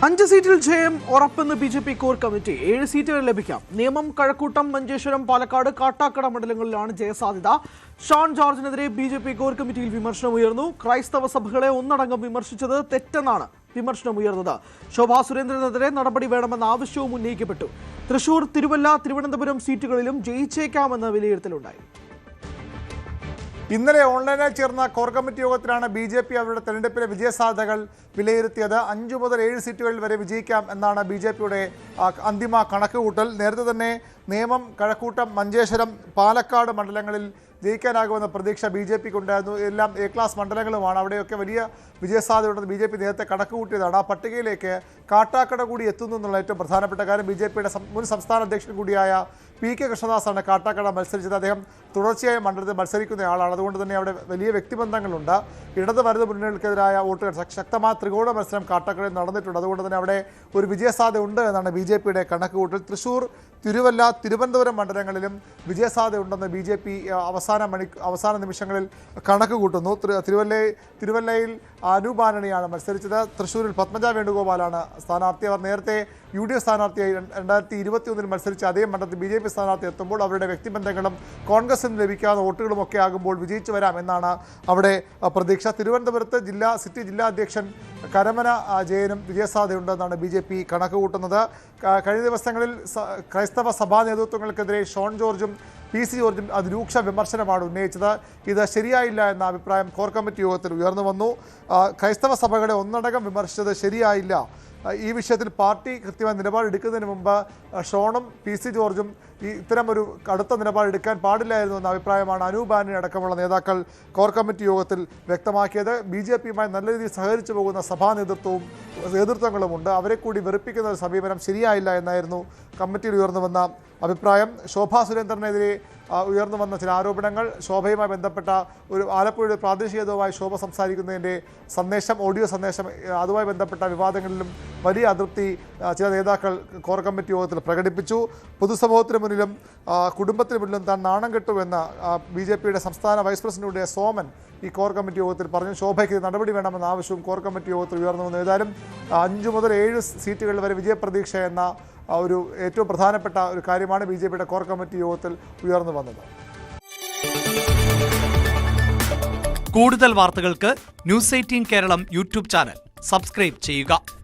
5 സീറ്റിൽ ജയം ഉറപ്പെന്ന് BJP. Core committee. 7 സീറ്റുകൾ ലഭിക്കാം. നേമം, കഴക്കൂട്ടം, മഞ്ചേശ്വരം, പാലക്കാട്, കാട്ടാക്കട മണ്ഡലങ്ങളിലാണ് ജയസാധ്യത. ഷോൺ ജോർജിനെതിരെ ബി.ജെ.പി. കോർ കമ്മിറ്റിയിൽ വിമർശനമുയർന്നു. ക്രൈസ്തവ സഭകളെ ഒന്നടങ്കം വിമർശിച്ചത് തെറ്റെന്നാണ് വിമർശനമുയർന്നത്. ശോഭാ സുരേന്ദ്രനെതിരെ നടപടി വേണമെന്ന ആവശ്യവും ഉന്നയിക്കപ്പെട്ടു. തൃശൂർ, തിരുവല്ല, തിരുവനന്തപുരം സീറ്റുകളിലും ജയിച്ചേക്കാമെന്ന വിലയിരുത്തലുണ്ടായി. ഇന്നലെ ഓൺലൈനായി ചേർന്ന കോർ കമ്മിറ്റി യോഗത്തിലാണ് ബി.ജെ.പി. അവരുടെ തെരഞ്ഞെടുപ്പിലെ വിജയസാധ്യതകൾ വിലയിരുത്തിയത്. 5 മുതൽ 7 സീറ്റുകളിൽ വരെ വിജയിക്കാം എന്നാണ് ബി.ജെ.പിയുടെ അന്തിമ കണക്കുകൂട്ടൽ. നേരത്തെ തന്നെ നേമം, കഴക്കൂട്ടം, മഞ്ചേശ്വരം, പാലക്കാട് മണ്ഡലങ്ങളിൽ ജയിക്കാനാകുമെന്ന പ്രതീക്ഷ ബി.ജെ.പിക്ക് ഉണ്ടായിരുന്നു. എല്ലാം എ ക്ലാസ് മണ്ഡലങ്ങളുമാണ്. അവിടെയൊക്കെ വലിയ വിജയസാധ്യതയുണ്ടെന്ന് ബി.ജെ.പി. നേരത്തെ കണക്ക് കൂട്ടിയതാണ്. ആ പട്ടികയിലേക്ക് കാട്ടാക്കട കൂടി എത്തുന്നു എന്നുള്ള ഏറ്റവും പ്രധാനപ്പെട്ട കാര്യം. ബി.ജെ.പിയുടെ മുൻ സംസ്ഥാന അധ്യക്ഷൻ കൂടിയായ പി.കെ. കൃഷ്ണദാസാണ് കാട്ടാക്കട മത്സരിച്ചത്. അദ്ദേഹം തുടർച്ചയായി മണ്ഡലത്തിൽ മത്സരിക്കുന്നയാളാണ്. അതുകൊണ്ട് തന്നെ അവിടെ വലിയ വ്യക്തിബന്ധങ്ങളുണ്ട്. ഇടത് വലത് മുന്നണികൾക്കെതിരായ വോട്ടുകൾ ശക്തമായ ത്രികോണ മത്സരം കാട്ടാക്കടയിൽ നടന്നിട്ടുണ്ട്. അതുകൊണ്ട് തന്നെ അവിടെ ഒരു വിജയസാധ്യത ഉണ്ട് എന്നാണ് ബി.ജെ.പിയുടെ കണക്കുകൂട്ടൽ. തൃശൂർ, തിരുവല്ല, തിരുവനന്തപുരം മണ്ഡലങ്ങളിലും വിജയസാധ്യത ഉണ്ടെന്ന് ബി.ജെ.പി. അവസാന നിമിഷങ്ങളിൽ കണക്ക് കൂട്ടുന്നു. തിരുവല്ലയിൽ അനൂപ് ആന്റണിയാണ് മത്സരിച്ചത്. തൃശ്ശൂരിൽ പത്മജ വേണുഗോപാലാണ് സ്ഥാനാർത്ഥി. അവർ നേരത്തെ UDF സ്ഥാനാർത്ഥിയായി 2021 മത്സരിച്ച അതേ മണ്ഡലത്തിൽ ബി.ജെ.പി. സ്ഥാനാർത്ഥി എത്തുമ്പോൾ അവരുടെ വ്യക്തിബന്ധങ്ങളും കോൺഗ്രസിന് ലഭിക്കാവുന്ന വോട്ടുകളും ഒക്കെ ആകുമ്പോൾ വിജയിച്ചു വരാം എന്നാണ് അവിടെ പ്രതീക്ഷ. തിരുവനന്തപുരത്ത് സിറ്റി ജില്ലാ അധ്യക്ഷൻ കരമന ജയനും വിജയസാധ്യതയുണ്ടെന്നാണ് ബി.ജെ.പി. കണക്ക് കൂട്ടുന്നത്. കഴിഞ്ഞ ദിവസങ്ങളിൽ ക്രൈസ്തവ സഭാ നേതൃത്വങ്ങൾക്കെതിരെ ഷോൺ ജോർജും PC ജോർജും അതിരൂക്ഷ വിമർശനമാണ് ഉന്നയിച്ചത്. ഇത് ശരിയായില്ല എന്ന അഭിപ്രായം കോർ കമ്മിറ്റി യോഗത്തിൽ ഉയർന്നു വന്നു. ക്രൈസ്തവ സഭകളെ ഒന്നടങ്കം വിമർശിച്ചത് ശരിയായില്ല. ഈ വിഷയത്തിൽ പാർട്ടി കൃത്യമായ നിലപാടെടുക്കുന്നതിന് മുമ്പ് ഷോണും PC ജോർജും ഇത്തരം ഒരു കടുത്ത നിലപാടെടുക്കാൻ പാടില്ലായിരുന്നു എന്ന അഭിപ്രായമാണ് അനൂപ് ആന്റണി അടക്കമുള്ള നേതാക്കൾ കോർ കമ്മിറ്റി യോഗത്തിൽ വ്യക്തമാക്കിയത്. ബി.ജെ.പിയുമായി നല്ല രീതിയിൽ സഹകരിച്ചു പോകുന്ന സഭാ നേതൃത്വങ്ങളുമുണ്ട്. അവരെ കൂടി വെറുപ്പിക്കുന്ന ഒരു സമീപനം ശരിയായില്ല എന്നായിരുന്നു കമ്മിറ്റിയിൽ ഉയർന്നു വന്ന അഭിപ്രായം. ശോഭാ സുരേന്ദ്രനെതിരെ ഉയർന്നു വന്ന ചില ആരോപണങ്ങൾ, ശോഭയുമായി ബന്ധപ്പെട്ട ഒരു ആലപ്പുഴയുടെ പ്രാദേശികതയുമായി ശോഭ സംസാരിക്കുന്നതിൻ്റെ സന്ദേശം, ഓഡിയോ സന്ദേശം, അതുമായി ബന്ധപ്പെട്ട വിവാദങ്ങളിലും വലിയ അതൃപ്തി ചില നേതാക്കൾ കോർ കമ്മിറ്റി യോഗത്തിൽ പ്രകടിപ്പിച്ചു. പൊതുസമൂഹത്തിന് മുന്നിലും കുടുംബത്തിന് മുന്നിലും താൻ നാണം കെട്ടുവെന്ന് ബി.ജെ.പിയുടെ സംസ്ഥാന വൈസ് പ്രസിഡന്റ് സോമൻ ഈ കോർ കമ്മിറ്റി യോഗത്തിൽ പറഞ്ഞു. ശോഭയ്ക്ക് നടപടി വേണമെന്ന ആവശ്യവും കോർ കമ്മിറ്റി യോഗത്തിൽ ഉയർന്നു വന്നു. ഏതായാലും 5 മുതൽ 7 സീറ്റുകളിൽ വരെ വിജയപ്രതീക്ഷ എന്ന ഒരു ഏറ്റവും പ്രധാനപ്പെട്ട ഒരു കാര്യമാണ് ബി.ജെ.പിയുടെ കോർ കമ്മിറ്റി യോഗത്തിൽ ഉയർന്നു വന്നത്. കൂടുതൽ വാർത്തകൾക്ക് news 18 Keralam YouTube channel subscribe ചെയ്യുക.